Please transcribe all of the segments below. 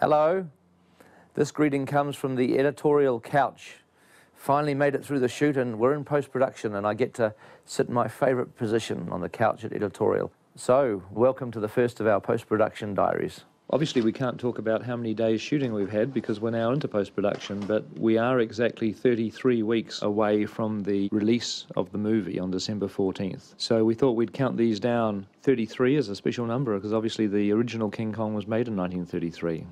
Hello. This greeting comes from the editorial couch. Finally made it through the shoot and we're in post-production and I get to sit in my favourite position on the couch at editorial. So, welcome to the first of our post-production diaries. Obviously we can't talk about how many days shooting we've had because we're now into post-production, but we are exactly 33 weeks away from the release of the movie on December 14th. So we thought we'd count these down. 33 is a special number because obviously the original King Kong was made in 1933.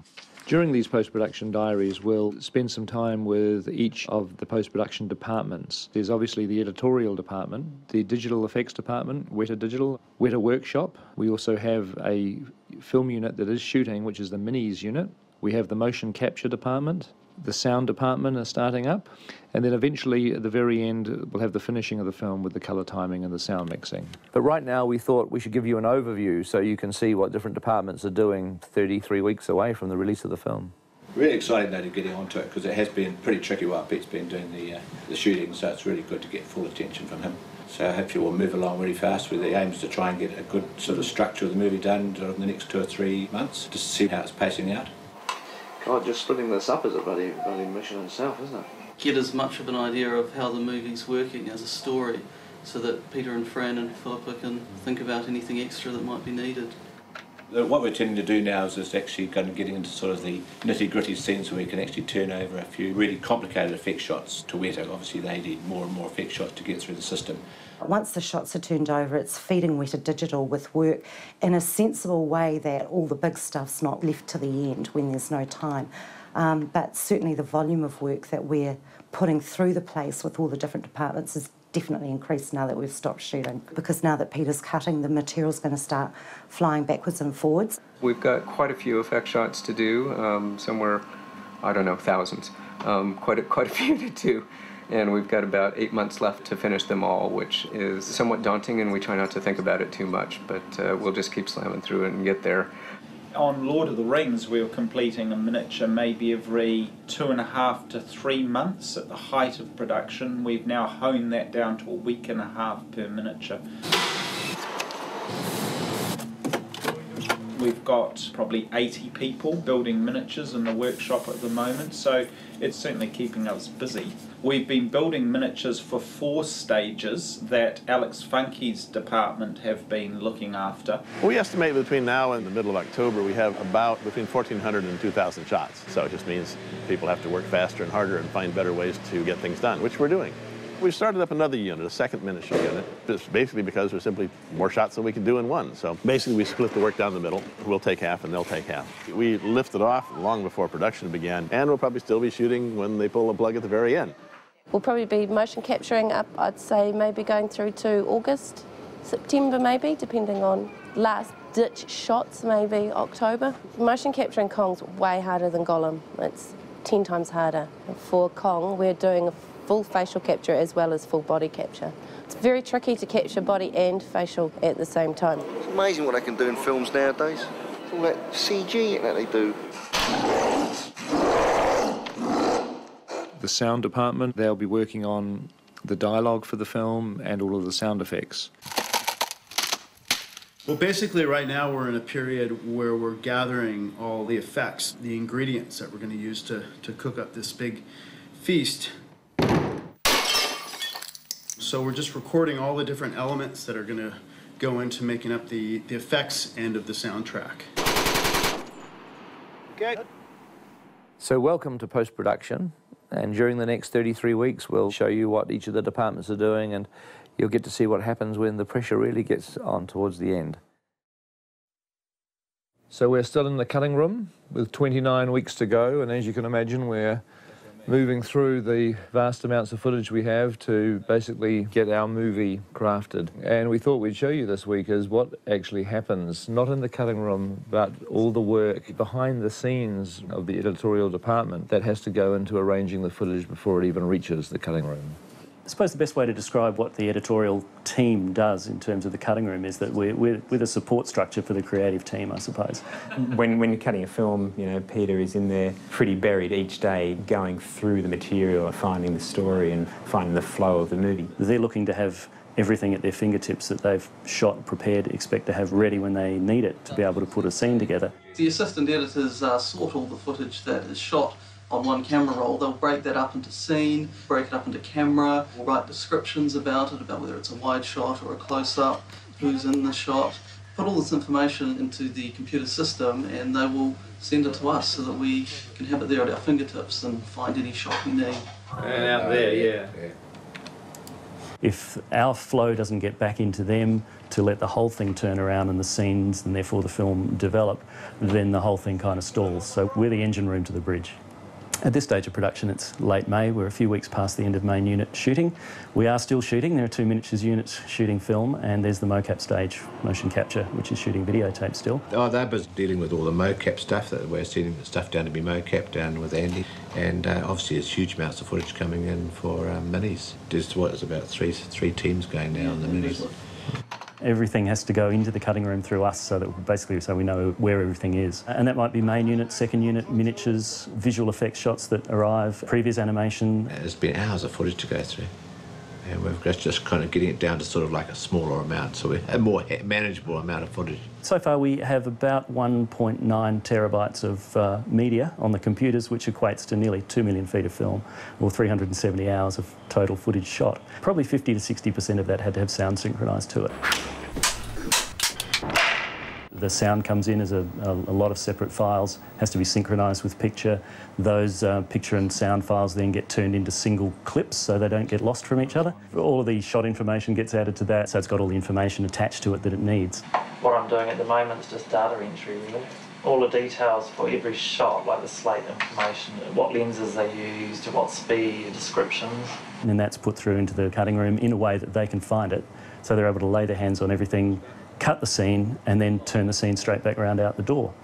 During these post-production diaries, we'll spend some time with each of the post-production departments. There's obviously the editorial department, the digital effects department, Weta Digital, Weta Workshop. We also have a film unit that is shooting, which is the Minis unit. We have the motion capture department. The sound department is starting up. And then eventually, at the very end, we'll have the finishing of the film with the colour timing and the sound mixing. But right now, we thought we should give you an overview so you can see what different departments are doing 33 weeks away from the release of the film. Really exciting though to getting onto it because it has been pretty tricky while Pete's been doing the shooting, so it's really good to get full attention from him. So hopefully we'll move along really fast with the aims to try and get a good sort of structure of the movie done in the next 2 or 3 months, just to see how it's pacing out. God, just splitting this up is a bloody mission in itself, isn't it? Get as much of an idea of how the movie's working as a story so that Peter and Fran and Philippa can think about anything extra that might be needed. What we're tending to do now is actually kind of getting into sort of the nitty-gritty scenes where we can actually turn over a few really complicated effect shots to Weta. Obviously they need more and more effect shots to get through the system. Once the shots are turned over, it's feeding Weta Digital with work in a sensible way that all the big stuff's not left to the end when there's no time. But certainly the volume of work that we're putting through the place with all the different departments is definitely increased now that we've stopped shooting, because now that Peter's cutting, the material's going to start flying backwards and forwards. We've got quite a few effect shots to do, somewhere, I don't know, thousands, quite a few to do, and we've got about 8 months left to finish them all, which is somewhat daunting, and we try not to think about it too much, but we'll just keep slamming through it and get there. On Lord of the Rings, we were completing a miniature maybe every 2.5 to 3 months at the height of production. We've now honed that down to a week and a half per miniature. We've got probably 80 people building miniatures in the workshop at the moment, so it's certainly keeping us busy. We've been building miniatures for 4 stages that Alex Funke's department have been looking after. We estimate between now and the middle of October we have about between 1,400 and 2,000 shots. So it just means people have to work faster and harder and find better ways to get things done, which we're doing. We've started up another unit, a second miniature unit, just basically because there's simply more shots than we can do in one. So basically we split the work down the middle. We'll take half and they'll take half. We lifted off long before production began, and we'll probably still be shooting when they pull the plug at the very end. We'll probably be motion capturing up, I'd say, maybe going through to August, September maybe, depending on last-ditch shots, maybe October. Motion capturing Kong's way harder than Gollum. It's 10 times harder. For Kong, we're doing a full facial capture as well as full body capture. It's very tricky to capture body and facial at the same time. It's amazing what they can do in films nowadays. It's all that CG that they do. The sound department, they'll be working on the dialogue for the film and all of the sound effects. Well, basically right now we're in a period where we're gathering all the effects, the ingredients that we're going to use to cook up this big feast. So we're just recording all the different elements that are going to go into making up the effects end of the soundtrack. Okay. So welcome to post-production. And during the next 33 weeks, we'll show you what each of the departments are doing, and you'll get to see what happens when the pressure really gets on towards the end. So we're still in the cutting room with 29 weeks to go, and as you can imagine, we're moving through the vast amounts of footage we have to basically get our movie crafted. And we thought we'd show you this week is what actually happens, not in the cutting room, but all the work behind the scenes of the editorial department that has to go into arranging the footage before it even reaches the cutting room. I suppose the best way to describe what the editorial team does in terms of the cutting room is that we're the support structure for the creative team, I suppose. When you're cutting a film, you know, Peter is in there pretty buried each day, going through the material, finding the story and finding the flow of the movie. They're looking to have everything at their fingertips that they've shot and prepared, expect to have ready when they need it to be able to put a scene together. The assistant editors sort all the footage that is shot on one camera roll. They'll break that up into scene, break it up into camera, write descriptions about it, about whether it's a wide shot or a close-up, who's in the shot, put all this information into the computer system, and they will send it to us so that we can have it there at our fingertips and find any shot we need. And out there, yeah. If our flow doesn't get back into them to let the whole thing turn around and the scenes and therefore the film develop, then the whole thing kind of stalls. So we're the engine room to the bridge. At this stage of production, it's late May. We're a few weeks past the end of main unit shooting. We are still shooting. There are 2 miniatures units shooting film, and there's the mocap stage, motion capture, which is shooting videotape still. Oh, they're busy dealing with all the mocap stuff. That we're sending the stuff down to be mocap down with Andy. And obviously there's huge amounts of footage coming in for minis. There's about three teams going now on the minis. Everything has to go into the cutting room through us so that basically we know where everything is. And that might be main unit, second unit, miniatures, visual effects shots that arrive, previous animation. There's been hours of footage to go through. And we're just kind of getting it down to sort of like a smaller amount, so we have a more manageable amount of footage. So far we have about 1.9 terabytes of media on the computers, which equates to nearly 2 million feet of film, or 370 hours of total footage shot. Probably 50 to 60% of that had to have sound synchronised to it. The sound comes in as a lot of separate files, has to be synchronised with picture. Those picture and sound files then get turned into single clips so they don't get lost from each other. All of the shot information gets added to that, so it's got all the information attached to it that it needs. What I'm doing at the moment is just data entry, really. All the details for every shot, like the slate information, what lenses they used, to what speed, descriptions. And then that's put through into the cutting room in a way that they can find it, so they're able to lay their hands on everything, cut the scene, and then turn the scene straight back around out the door.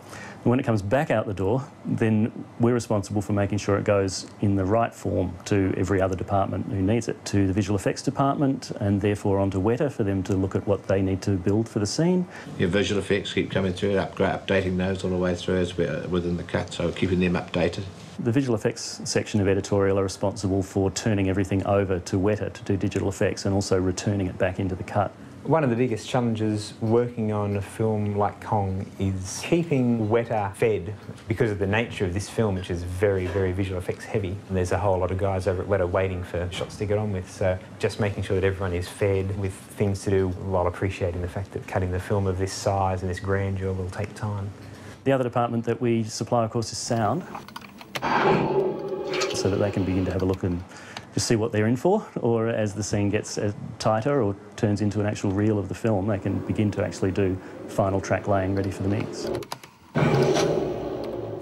And when it comes back out the door, then we're responsible for making sure it goes in the right form to every other department who needs it, to the visual effects department, and therefore onto Weta for them to look at what they need to build for the scene. Your visual effects keep coming through, updating those all the way through as we're within the cut, so keeping them updated. The visual effects section of editorial are responsible for turning everything over to Weta to do digital effects and also returning it back into the cut. One of the biggest challenges working on a film like Kong is keeping Weta fed because of the nature of this film, which is very, very visual effects heavy. And there's a whole lot of guys over at Weta waiting for shots to get on with, so just making sure that everyone is fed with things to do while appreciating the fact that cutting the film of this size and this grandeur will take time. The other department that we supply, of course, is sound, so that they can begin to have a look and just see what they're in for, or as the scene gets tighter or turns into an actual reel of the film, they can begin to actually do final track laying ready for the mix.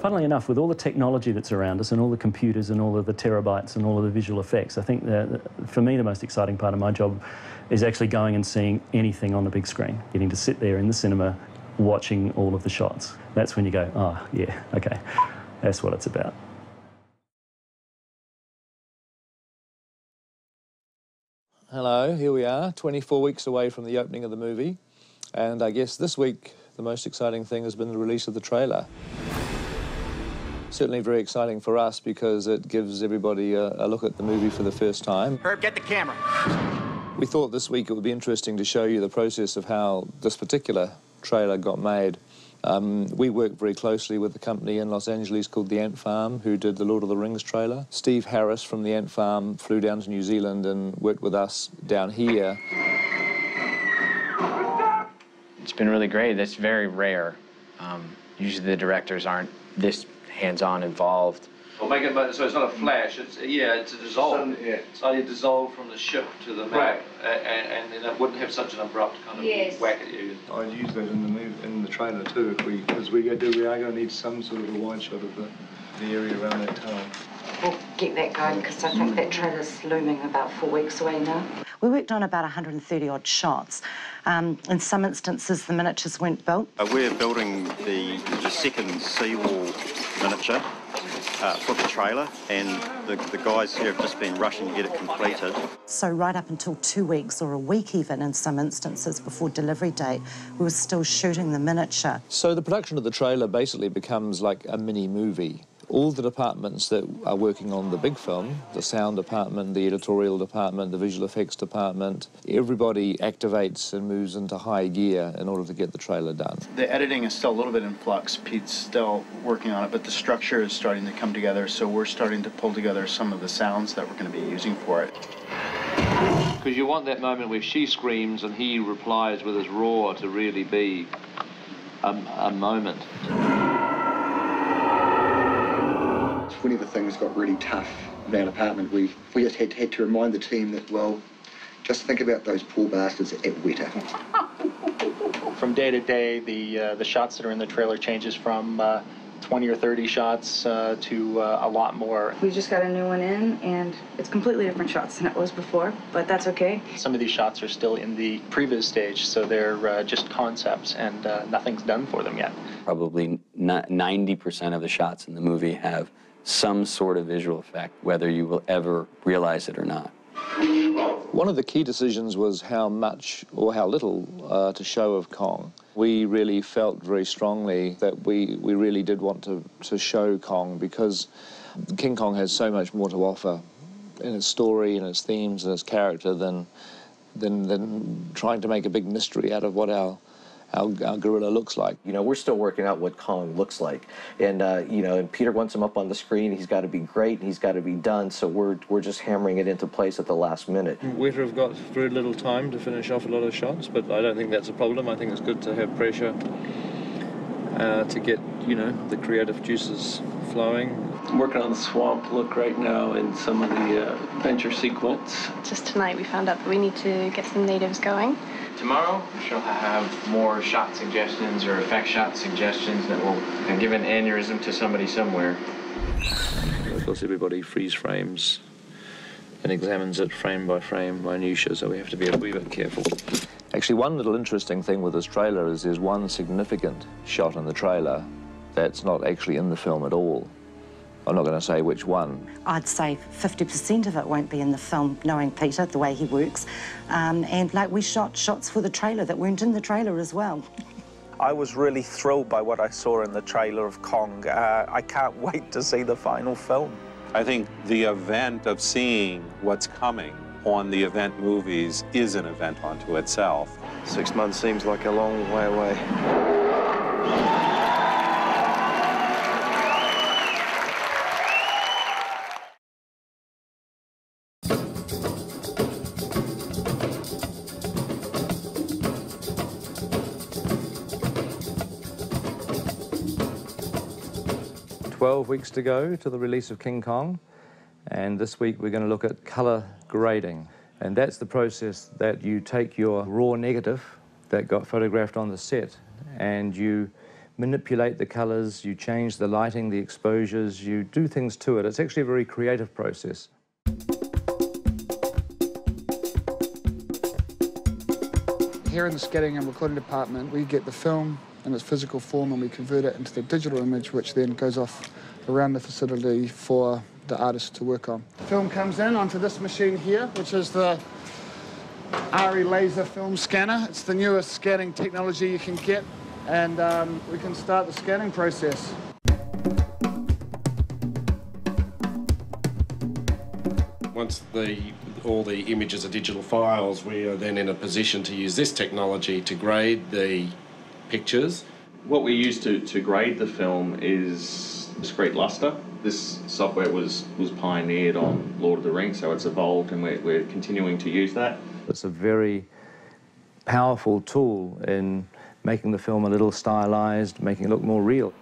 Funnily enough, with all the technology that's around us and all the computers and all of the terabytes and all of the visual effects, I think that for me the most exciting part of my job is actually going and seeing anything on the big screen, getting to sit there in the cinema watching all of the shots. That's when you go, oh yeah, okay, that's what it's about. Hello, here we are, 24 weeks away from the opening of the movie, and I guess this week the most exciting thing has been the release of the trailer. Certainly very exciting for us because it gives everybody a look at the movie for the first time. Herb, get the camera. We thought this week it would be interesting to show you the process of how this particular trailer got made. We worked very closely with a company in Los Angeles called The Ant Farm, who did the Lord of the Rings trailer. Steve Harris from The Ant Farm flew down to New Zealand and worked with us down here. It's been really great. That's very rare. Usually the directors aren't this hands-on involved. We'll make it so it's not a flash. It's a dissolve. It's only dissolved from the ship to the map, and then it wouldn't have such an abrupt kind of whack at you. I'd use that in the trailer too, because we are going to need some sort of a wide shot of the area around that tower. We'll get that going because I think that trailer's looming about 4 weeks away now. We worked on about 130 odd shots. In some instances, the miniatures weren't built. We're building the second seawall miniature for the trailer, and the guys here have just been rushing to get it completed. So right up until 2 weeks or a week even in some instances before delivery date, we were still shooting the miniature. So the production of the trailer basically becomes like a mini movie. all the departments that are working on the big film, the sound department, the editorial department, the visual effects department, everybody activates and moves into high gear in order to get the trailer done. The editing is still a little bit in flux. Pete's still working on it, but the structure is starting to come together, so we're starting to pull together some of the sounds that we're going to be using for it. Because you want that moment where she screams and he replies with his roar to really be a moment. Whenever things got really tough in our department, we just had to remind the team that, well, just think about those poor bastards at Weta. From day to day, the shots that are in the trailer changes from 20 or 30 shots to a lot more. We just got a new one in, and it's completely different shots than it was before, but that's okay. Some of these shots are still in the PRE-VIS stage, so they're just concepts, and nothing's done for them yet. Probably 90% of the shots in the movie have some sort of visual effect, whether you will ever realize it or not. One of the key decisions was how much or how little to show of Kong. We really felt very strongly that we really did want to show Kong, because King Kong has so much more to offer in its story and its themes and its character than trying to make a big mystery out of what our gorilla looks like. You know, we're still working out what Kong looks like. And, you know, and Peter wants him up on the screen. He's got to be great and he's got to be done. So we're just hammering it into place at the last minute. Weta have got very little time to finish off a lot of shots, but I don't think that's a problem. I think it's good to have pressure to get, you know, the creative juices flowing. I'm working on the swamp look right now in some of the adventure sequence. Just tonight we found out that we need to get some natives going. Tomorrow, she'll have more shot suggestions or effect shot suggestions that will give an aneurysm to somebody somewhere. Of course, everybody freeze frames and examines it frame by frame, minutiae, so we have to be a wee bit careful. Actually, one little interesting thing with this trailer is there's one significant shot in the trailer that's not actually in the film at all. I'm not going to say which one. I'd say 50% of it won't be in the film, knowing Peter, the way he works. And, like, we shot shots for the trailer that weren't in the trailer as well. I was really thrilled by what I saw in the trailer of Kong. I can't wait to see the final film. I think the event of seeing what's coming on the event movies is an event unto itself. 6 months seems like a long way away. 12 weeks to go to the release of King Kong, and this week we're going to look at colour grading. And that's the process that you take your raw negative that got photographed on the set and you manipulate the colours, you change the lighting, the exposures, you do things to it. It's actually a very creative process. Here in the scanning and recording department, we get the film in its physical form and we convert it into the digital image, which then goes off around the facility for the artist to work on. Film comes in onto this machine here, which is the PRE laser film scanner. It's the newest scanning technology you can get, and we can start the scanning process. Once all the images are digital files, we are then in a position to use this technology to grade the pictures. What we use to grade the film is discrete luster. This software was pioneered on Lord of the Rings, so it's evolved and we're continuing to use that. It's a very powerful tool in making the film a little stylized, making it look more real.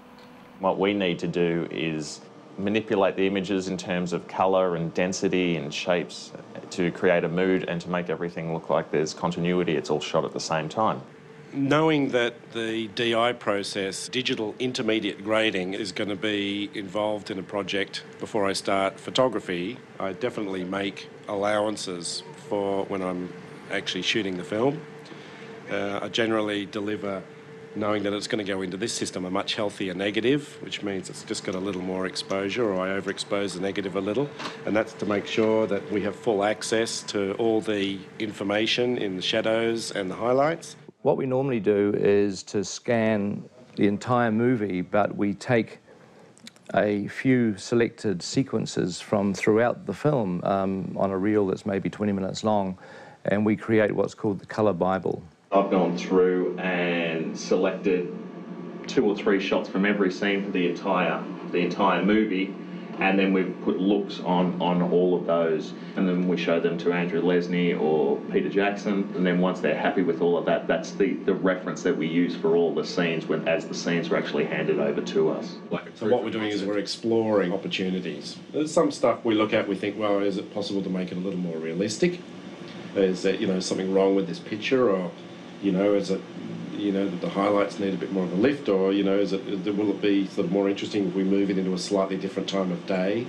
What we need to do is manipulate the images in terms of colour and density and shapes to create a mood and to make everything look like there's continuity. It's all shot at the same time. Knowing that the DI process, digital intermediate grading, is going to be involved in a project before I start photography, I definitely make allowances for when I'm actually shooting the film. I generally deliver knowing that it's going to go into this system a much healthier negative, which means it's just got a little more exposure, or I overexpose the negative a little, and that's to make sure that we have full access to all the information in the shadows and the highlights. What we normally do is to scan the entire movie, but we take a few selected sequences from throughout the film on a reel that's maybe 20 minutes long, and we create what's called the Colour Bible. I've gone through and selected 2 or 3 shots from every scene for the entire movie, and then we've put looks on all of those, and then we show them to Andrew Lesney or Peter Jackson, and then once they're happy with all of that, that's the reference that we use for all the scenes as the scenes were actually handed over to us. So what we're doing is we're exploring opportunities. There's some stuff we look at, we think, well, is it possible to make it a little more realistic? Is there, something wrong with this picture, or, is it, that the highlights need a bit more of a lift, or, will it be sort of more interesting if we move it into a slightly different time of day?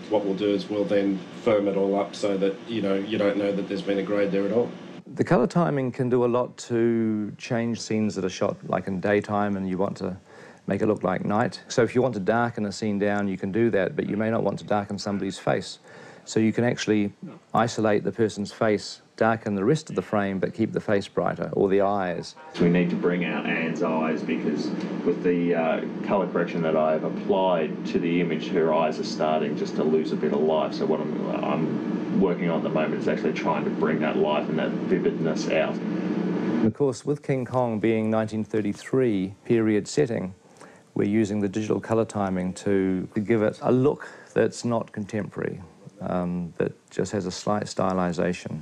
What we'll do is we'll then firm it all up so that, you don't know that there's been a grade there at all. The colour timing can do a lot to change scenes that are shot like in daytime and you want to make it look like night. So if you want to darken a scene down, you can do that, but you may not want to darken somebody's face. So you can actually isolate the person's face, darken the rest of the frame, but keep the face brighter, or the eyes. So we need to bring out Anne's eyes, because with the colour correction that I've applied to the image, her eyes are starting just to lose a bit of life. So what I'm working on at the moment is actually trying to bring that life and that vividness out. And of course, with King Kong being 1933 period setting, we're using the digital colour timing to give it a look that's not contemporary, that just has a slight stylisation.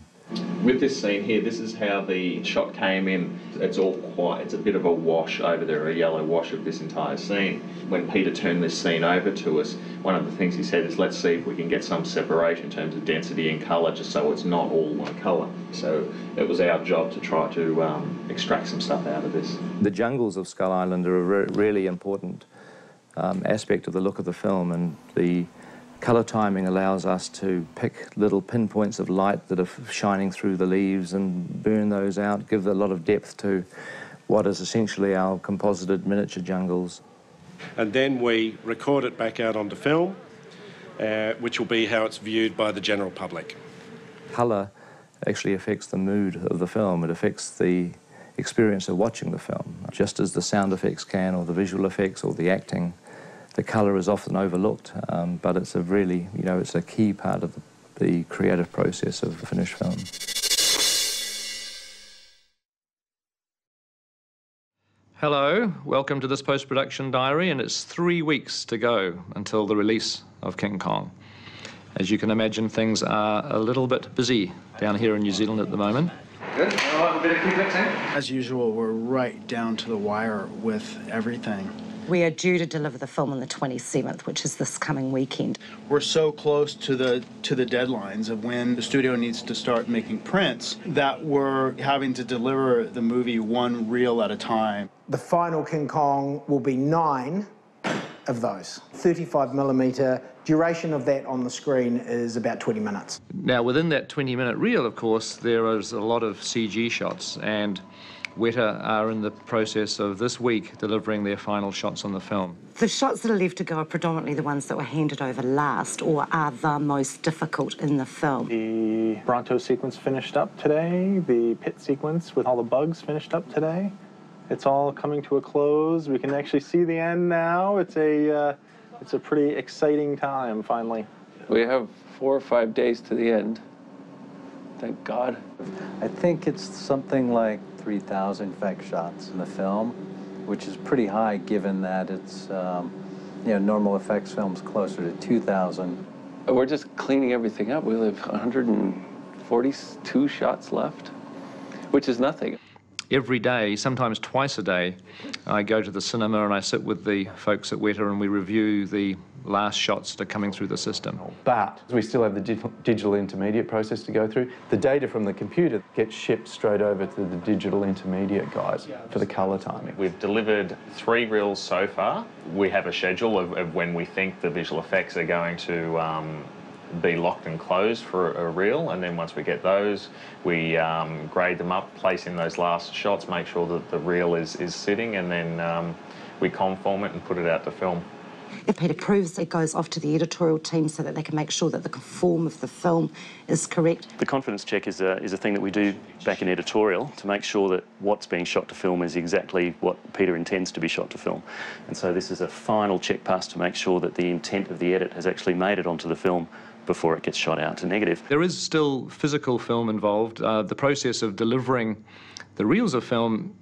With this scene here, this is how the shot came in. It's all quiet. It's a bit of a wash over there, a yellow wash of this entire scene. When Peter turned this scene over to us, one of the things he said is, let's see if we can get some separation in terms of density and colour, just so it's not all one colour. So it was our job to try to extract some stuff out of this. The jungles of Skull Island are a really important aspect of the look of the film, and the colour timing allows us to pick little pinpoints of light that are shining through the leaves and burn those out, give a lot of depth to what is essentially our composited miniature jungles. And then we record it back out onto film, which will be how it's viewed by the general public. Colour actually affects the mood of the film. It affects the experience of watching the film, just as the sound effects can, or the visual effects, or the acting. The colour is often overlooked, but it's a really, it's a key part of the creative process of the finished film. Hello, welcome to this post-production diary, and it's 3 weeks to go until the release of King Kong. As you can imagine, things are a little bit busy down here in New Zealand at the moment. Good. A bit of quick in. As usual, we're right down to the wire with everything. We are due to deliver the film on the 27th, which is this coming weekend. We're so close to the deadlines of when the studio needs to start making prints that we're having to deliver the movie one reel at a time. The final King Kong will be 9 of those. 35mm, duration of that on the screen is about 20 minutes. Now, within that 20-minute reel, of course, there is a lot of CG shots, and Weta are in the process of this week delivering their final shots on the film. The shots that are left to go are predominantly the ones that were handed over last, or are the most difficult in the film. The Bronto sequence finished up today. The pit sequence with all the bugs finished up today. It's all coming to a close. We can actually see the end now. It's a pretty exciting time, finally. We have 4 or 5 days to the end. Thank God. I think it's something like 3,000 effect shots in the film, which is pretty high given that it's, normal effects films closer to 2,000. We're just cleaning everything up. We have 142 shots left, which is nothing. Every day, sometimes twice a day, I go to the cinema and I sit with the folks at Weta and we review the last shots that are coming through the system. But we still have the digital intermediate process to go through. The data from the computer gets shipped straight over to the digital intermediate guys for the colour timing. We've delivered 3 reels so far. We have a schedule of when we think the visual effects are going to be locked and closed for a reel, and then once we get those, we grade them up, place in those last shots, make sure that the reel is sitting, and then we conform it and put it out to film. If Peter approves, it goes off to the editorial team so that they can make sure that the form of the film is correct. The confidence check is a thing that we do back in editorial to make sure that what's being shot to film is exactly what Peter intends to be shot to film. And so this is a final check pass to make sure that the intent of the edit has actually made it onto the film before it gets shot out to negative. There is still physical film involved. The process of delivering the reels of film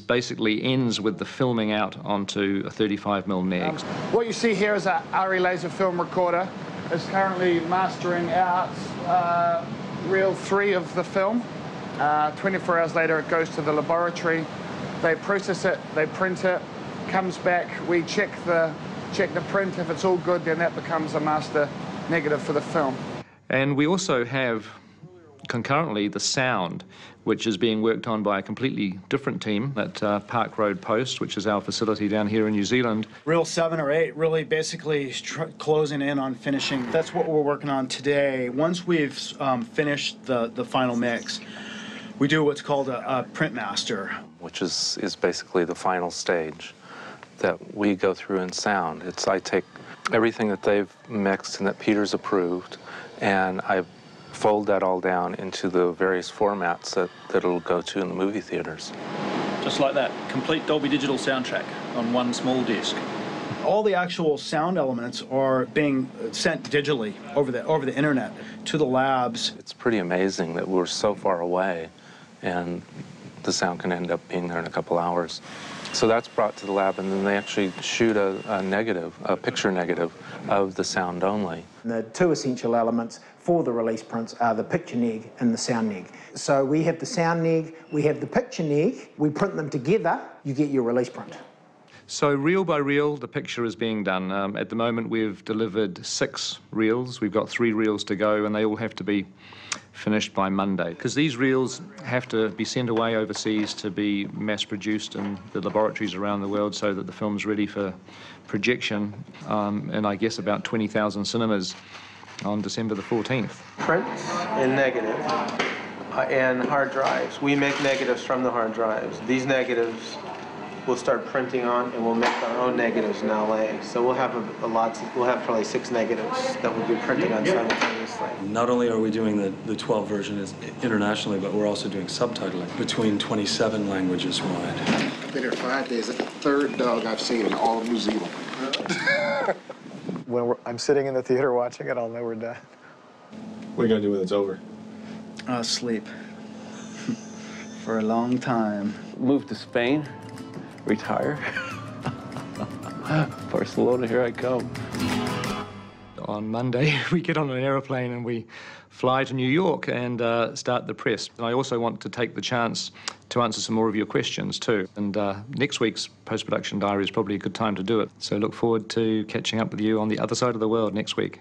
basically ends with the filming out onto a 35mm neg. What you see here is a RE laser film recorder. It's currently mastering out reel 3 of the film. 24 hours later, it goes to the laboratory. They process it, they print it, comes back. We check the print. If it's all good, then that becomes a master negative for the film. And we also have concurrently the sound, which is being worked on by a completely different team at Park Road Post, which is our facility down here in New Zealand. Reel 7 or 8, really basically closing in on finishing. That's what we're working on today. Once we've finished the final mix, we do what's called a print master. Which is basically the final stage that we go through in sound. I take everything that they've mixed and that Peter's approved, and I fold that all down into the various formats that it'll go to in the movie theaters. Just like that, complete Dolby Digital soundtrack on one small disc. All the actual sound elements are being sent digitally over the internet to the labs. It's pretty amazing that we're so far away and the sound can end up being there in a couple hours. So that's brought to the lab, and then they actually shoot a picture negative of the sound only. The two essential elements for the release prints are the picture neg and the sound neg. So we have the sound neg, we have the picture neg, we print them together, you get your release print. So reel by reel, the picture is being done. At the moment, we've delivered 6 reels. We've got 3 reels to go, and they all have to be finished by Monday, because these reels have to be sent away overseas to be mass-produced in the laboratories around the world so that the film's ready for projection in, I guess, about 20,000 cinemas on December the 14th. Prints and negative and hard drives. We make negatives from the hard drives. These negatives we'll start printing on, and we'll make our own negatives in LA. So we'll have we'll have probably 6 negatives that we'll be printing on simultaneously. Not only are we doing the 12 version internationally, but we're also doing subtitling between 27 languages wide. I've been here 5 days. That's the 3rd dog I've seen in all of New Zealand. When I'm sitting in the theater watching it, I'll know we're done. What are you gonna do when it's over? Sleep. For a long time. Move to Spain. Retire. Barcelona, here I come. On Monday, we get on an aeroplane and we fly to New York and start the press. And I also want to take the chance to answer some more of your questions too. And next week's post-production diary is probably a good time to do it. So look forward to catching up with you on the other side of the world next week.